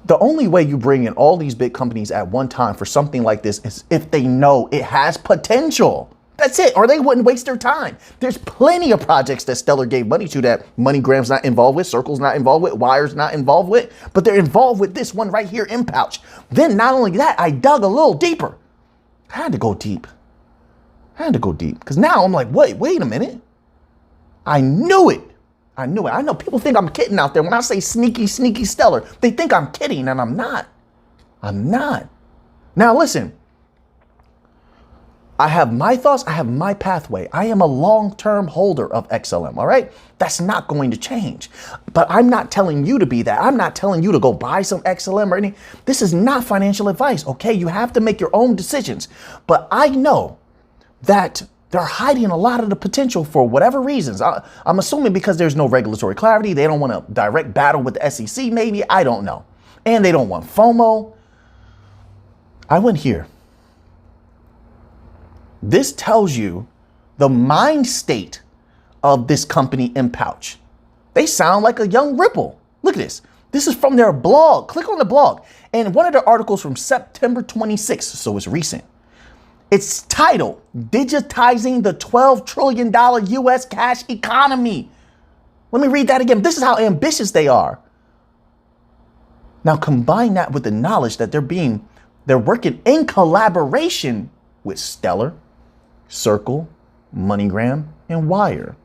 The only way you bring in all these big companies at one time for something like this is if they know it has potential. That's it, or they wouldn't waste their time. There's plenty of projects that Stellar gave money to that MoneyGram's not involved with, Circle's not involved with, Wire's not involved with, but they're involved with this one right here, Empouch. Then not only that, I dug a little deeper. I had to go deep. Because now I'm like, wait a minute. I knew it. I know people think I'm kidding out there when I say sneaky Stellar. They think I'm kidding, and I'm not. Now listen. I have my thoughts. I have my pathway. I am a long-term holder of XLM, all right? That's not going to change. But I'm not telling you to be that. I'm not telling you to go buy some XLM or anything. This is not financial advice, okay? You have to make your own decisions. But I know that they're hiding a lot of the potential for whatever reasons. I'm assuming because there's no regulatory clarity. They don't want to direct battle with the SEC, maybe. I don't know. And they don't want FOMO. I went here. This tells you the mind state of this company, Empouch. They sound like a young Ripple. Look at this. This is from their blog. Click on the blog. And one of their articles from September 26th, so it's recent. It's titled, Digitizing the $12 Trillion US Cash Economy. Let me read that again. This is how ambitious they are. Now combine that with the knowledge that they're working in collaboration with Stellar, Circle, MoneyGram, and Wire.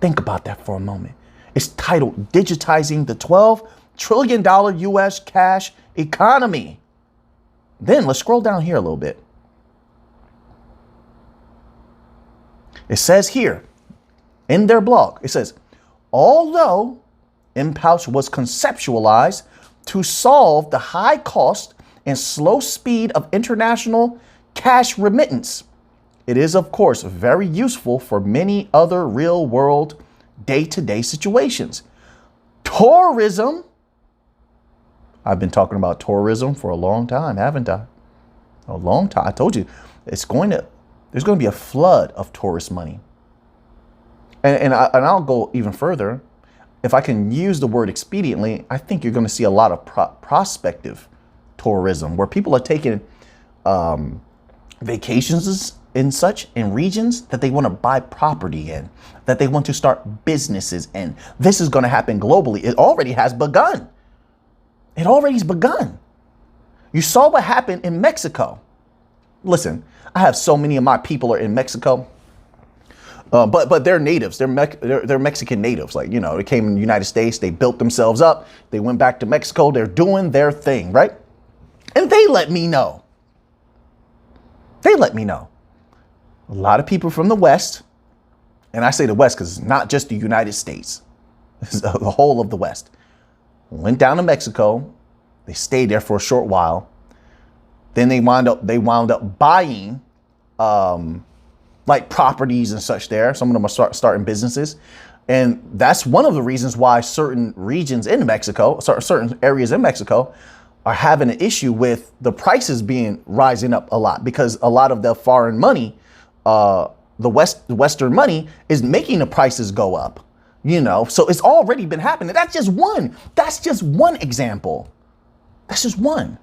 Think about that for a moment. It's titled Digitizing the $12 Trillion US Cash Economy. Then let's scroll down here a little bit. It says here in their blog, it says, although Empouch was conceptualized to solve the high cost and slow speed of international cash remittance, it is, of course, very useful for many other real world day-to-day situations. Tourism. I've been talking about tourism for a long time, haven't I? A long time. I told you there's going to be a flood of tourist money. And I'll go even further. If I can use the word expediently, I think you're going to see a lot of prospective tourism where people are taking vacations and such in regions that they want to buy property in, that they want to start businesses in. This is going to happen globally. It already has begun. It already has begun. You saw what happened in Mexico. Listen, I have so many of my people are in Mexico. But they're natives. They're Mexican natives. Like, you know, they came in the United States. They built themselves up. They went back to Mexico. They're doing their thing, right? And they let me know. They let me know. A lot of people from the West, and I say the West because it's not just the United States. It's the whole of the West. Went down to Mexico. They stayed there for a short while. Then they wound up buying like properties and such there. Some of them are starting businesses. And that's one of the reasons why certain regions in Mexico, certain areas in Mexico are having an issue with the prices rising up a lot, because a lot of the foreign money, the Western money is making the prices go up, you know, so it's already been happening. That's just one example. That's just one.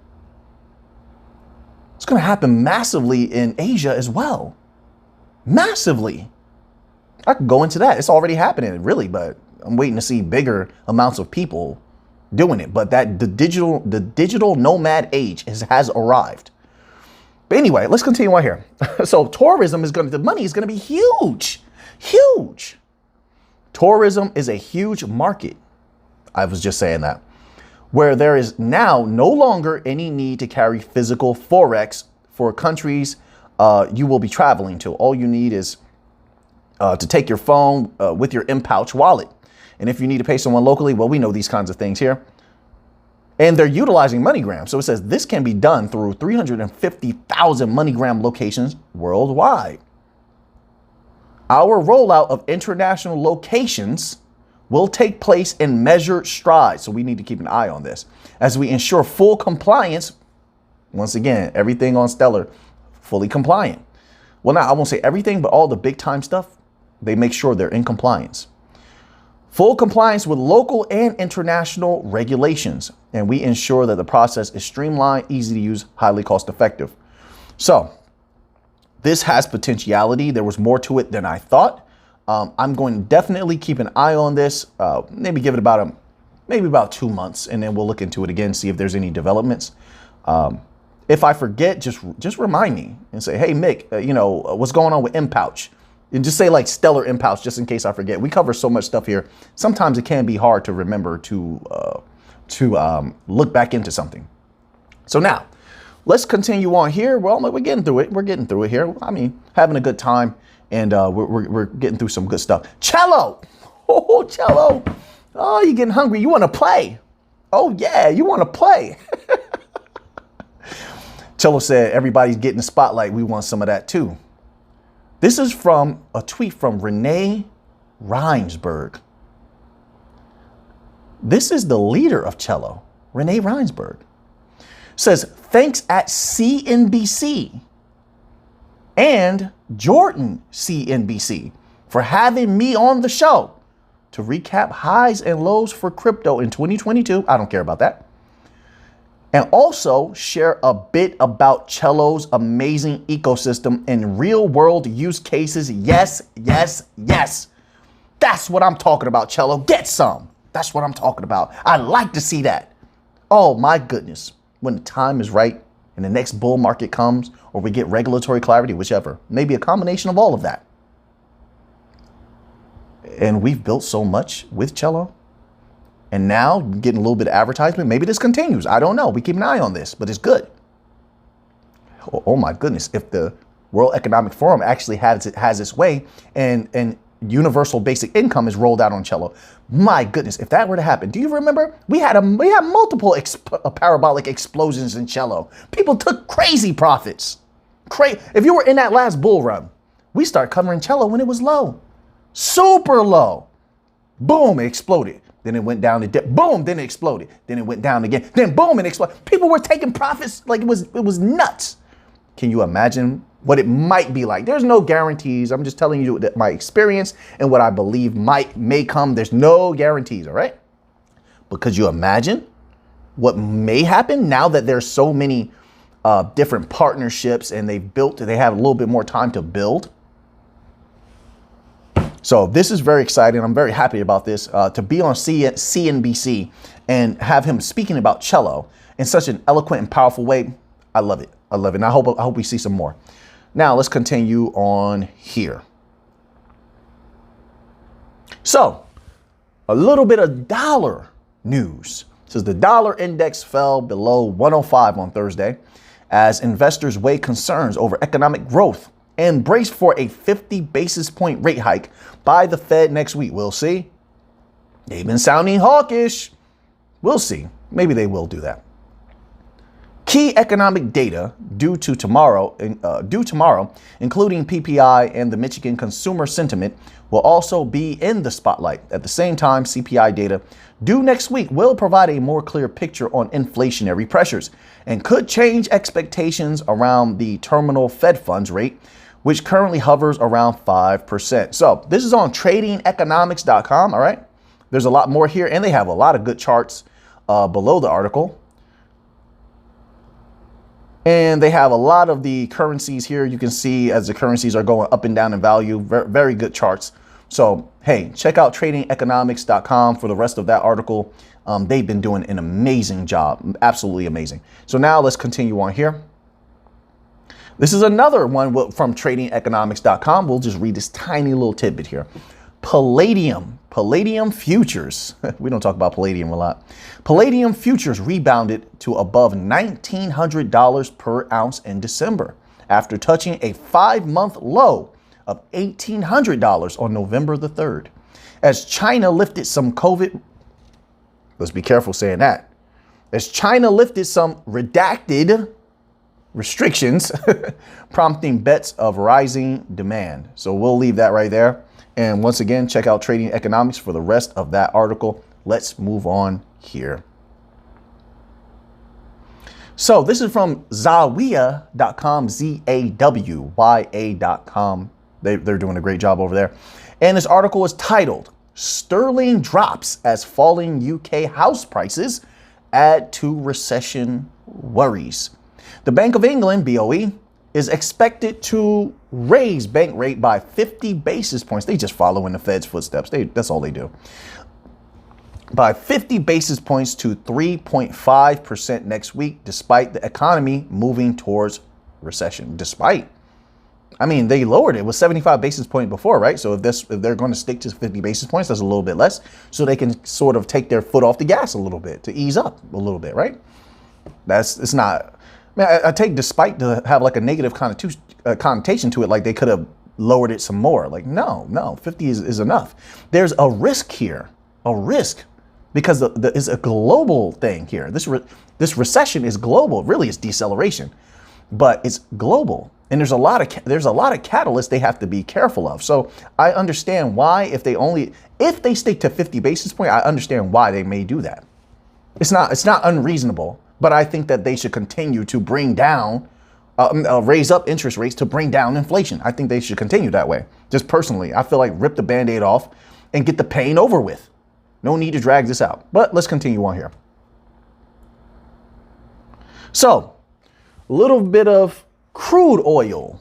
It's going to happen massively in Asia as well. Massively. I could go into that. It's already happening, really, but I'm waiting to see bigger amounts of people doing it. But the digital nomad age has arrived. But anyway, let's continue on here. So tourism the money is going to be huge, huge. Tourism is a huge market. I was just saying that, where there is now no longer any need to carry physical forex for countries you will be traveling to. All you need is to take your phone with your Empouch wallet. And if you need to pay someone locally, well, we know these kinds of things here. And they're utilizing MoneyGram. So it says this can be done through 350,000 MoneyGram locations worldwide. Our rollout of international locations will take place in measured strides. So we need to keep an eye on this as we ensure full compliance. Once again, everything on Stellar, fully compliant. Well, now I won't say everything, but all the big time stuff, they make sure they're in compliance. Full compliance with local and international regulations. And we ensure that the process is streamlined, easy to use, highly cost effective. So this has potentiality. There was more to it than I thought. I'm going to definitely keep an eye on this. Maybe give it about 2 months, and then we'll look into it again, see if there's any developments. If I forget, just remind me and say, hey, Mick, what's going on with Empouch? And just say like Stellar Empouch, just in case I forget. We cover so much stuff here. Sometimes it can be hard to remember to look back into something. So now let's continue on here. Well, we're getting through it. We're getting through it here. I mean, having a good time, and we're getting through some good stuff. Celo. Oh, Celo. Oh, you're getting hungry. You want to play? Oh, yeah, you want to play. Celo said, everybody's getting the spotlight. We want some of that too. This is from a tweet from Renee Reinsberg. This is the leader of Celo, Renee Reinsberg. Says, thanks at CNBC and Jordan CNBC for having me on the show to recap highs and lows for crypto in 2022. I don't care about that. And also share a bit about Celo's amazing ecosystem and real world use cases. Yes, yes, yes. That's what I'm talking about, Celo. Get some. That's what I'm talking about. I like to see that. Oh my goodness. When the time is right and the next bull market comes, or we get regulatory clarity, whichever, maybe a combination of all of that. And we've built so much with Celo. And now getting a little bit of advertisement. Maybe this continues. I don't know. We keep an eye on this, but it's good. Oh my goodness. If the World Economic Forum actually has its way and universal basic income is rolled out on Celo, my goodness, if that were to happen, do you remember we had multiple parabolic explosions in Celo? People took crazy profits. If you were in that last bull run, we start covering Celo when it was low, super low. Boom, it exploded. Then it went down to dip. Boom, then it exploded. Then it went down again. Then boom, it exploded. People were taking profits like it was nuts. Can you imagine what it might be like? There's no guarantees. I'm just telling you that my experience and what I believe may come. There's no guarantees, all right? But could you imagine what may happen now that there's so many different partnerships and they have a little bit more time to build? So this is very exciting. I'm very happy about this. To be on CNBC and have him speaking about Celo in such an eloquent and powerful way, I love it. I love it. And I hope we see some more. Now let's continue on here. So a little bit of dollar news. It says the dollar index fell below 105 on Thursday as investors weigh concerns over economic growth and brace for a 50 basis point rate hike by the Fed next week. We'll see. They've been sounding hawkish. We'll see. Maybe they will do that. Key economic data due tomorrow, including PPI and the Michigan consumer sentiment, will also be in the spotlight. At the same time, CPI data due next week will provide a more clear picture on inflationary pressures and could change expectations around the terminal Fed funds rate, which currently hovers around 5%. So this is on tradingeconomics.com. All right. There's a lot more here, and they have a lot of good charts below the article. And they have a lot of the currencies here. You can see as the currencies are going up and down in value, very, very good charts. So, hey, check out tradingeconomics.com for the rest of that article. They've been doing an amazing job. Absolutely amazing. So now let's continue on here. This is another one from tradingeconomics.com. We'll just read this tiny little tidbit here. Palladium futures. We don't talk about palladium a lot. Palladium futures rebounded to above $1,900 per ounce in December after touching a 5-month low of $1,800 on November the 3rd. As China lifted some let's be careful saying that. As China lifted some redacted restrictions, prompting bets of rising demand. So we'll leave that right there. And once again, check out Trading Economics for the rest of that article. Let's move on here. So this is from Zawya.com, ZAWYA.com. They're doing a great job over there. And this article is titled, Sterling Drops as Falling UK House Prices Add to Recession Worries. The Bank of England, BOE, is expected to raise bank rate by 50 basis points. They just follow in the Fed's footsteps. That's all they do. By 50 basis points to 3.5% next week, despite the economy moving towards recession. They lowered it. It was 75 basis points before, right? So if they're going to stick to 50 basis points, that's a little bit less. So they can sort of take their foot off the gas a little bit to ease up a little bit, right? It's not. I take despite to have like a negative connotation to it, like they could have lowered it some more. Like, no, 50 is enough. There's a risk here, because it's a global thing here. This recession is global. Really, it's deceleration, but it's global. And there's a lot of catalysts they have to be careful of. So I understand why if they stick to 50 basis point, I understand why they may do that. It's not unreasonable. But I think that they should continue to bring down, raise up interest rates to bring down inflation. I think they should continue that way. Just personally, I feel like rip the Band-Aid off and get the pain over with. No need to drag this out. But let's continue on here. So, a little bit of crude oil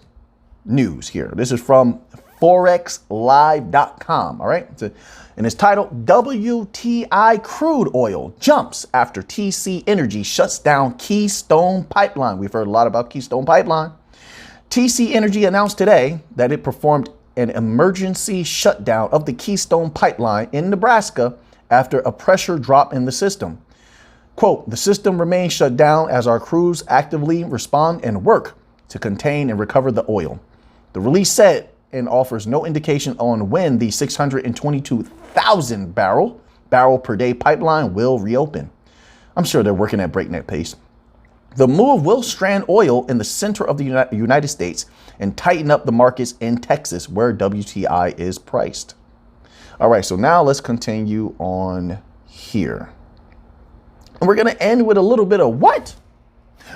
news here. This is from forexlive.com. All right. And it's titled WTI crude oil jumps after TC Energy shuts down Keystone Pipeline. We've heard a lot about Keystone Pipeline. TC Energy announced today that it performed an emergency shutdown of the Keystone Pipeline in Nebraska after a pressure drop in the system. Quote, the system remains shut down as our crews actively respond and work to contain and recover the oil. The release said and offers no indication on when the 622,000 barrel per day pipeline will reopen. I'm sure they're working at breakneck pace. The move will strand oil in the center of the United States and tighten up the markets in Texas where WTI is priced. All right, so now let's continue on here. And we're going to end with a little bit of what?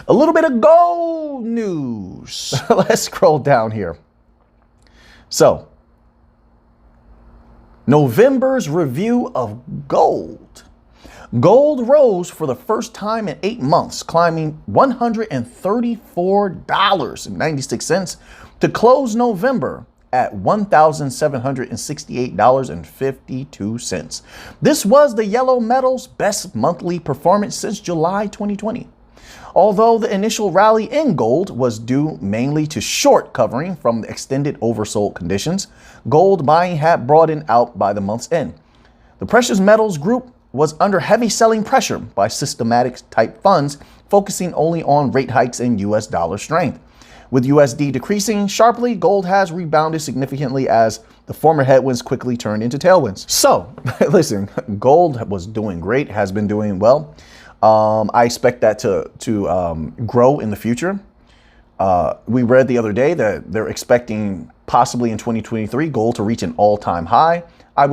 A little bit of gold news. Let's scroll down here. So, November's review of gold. Gold rose for the first time in 8 months, climbing $134.96 to close November at $1,768.52. This was the yellow metal's best monthly performance since July 2020. Although the initial rally in gold was due mainly to short covering from the extended oversold conditions, gold buying had broadened out by the month's end. The precious metals group was under heavy selling pressure by systematic type funds focusing only on rate hikes and US dollar strength. With USD decreasing sharply, gold has rebounded significantly as the former headwinds quickly turned into tailwinds. So, listen, gold was doing great, has been doing well. I expect that to grow in the future. We read the other day that they're expecting possibly in 2023 gold to reach an all-time high. I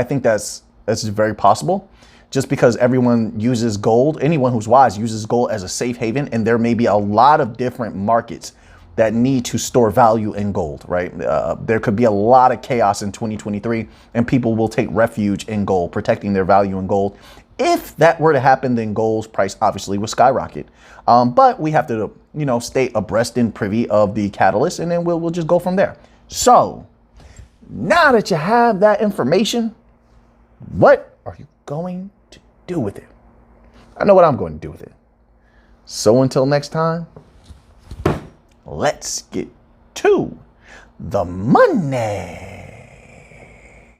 think that's very possible. Just because everyone uses gold, anyone who's wise uses gold as a safe haven, and there may be a lot of different markets that need to store value in gold, right? There could be a lot of chaos in 2023 and people will take refuge in gold, protecting their value in gold. If that were to happen, then gold's price obviously will skyrocket. But we have to, stay abreast and privy of the catalyst, and then we'll just go from there. So now that you have that information, what are you going to do with it? I know what I'm going to do with it. So until next time, let's get to the money.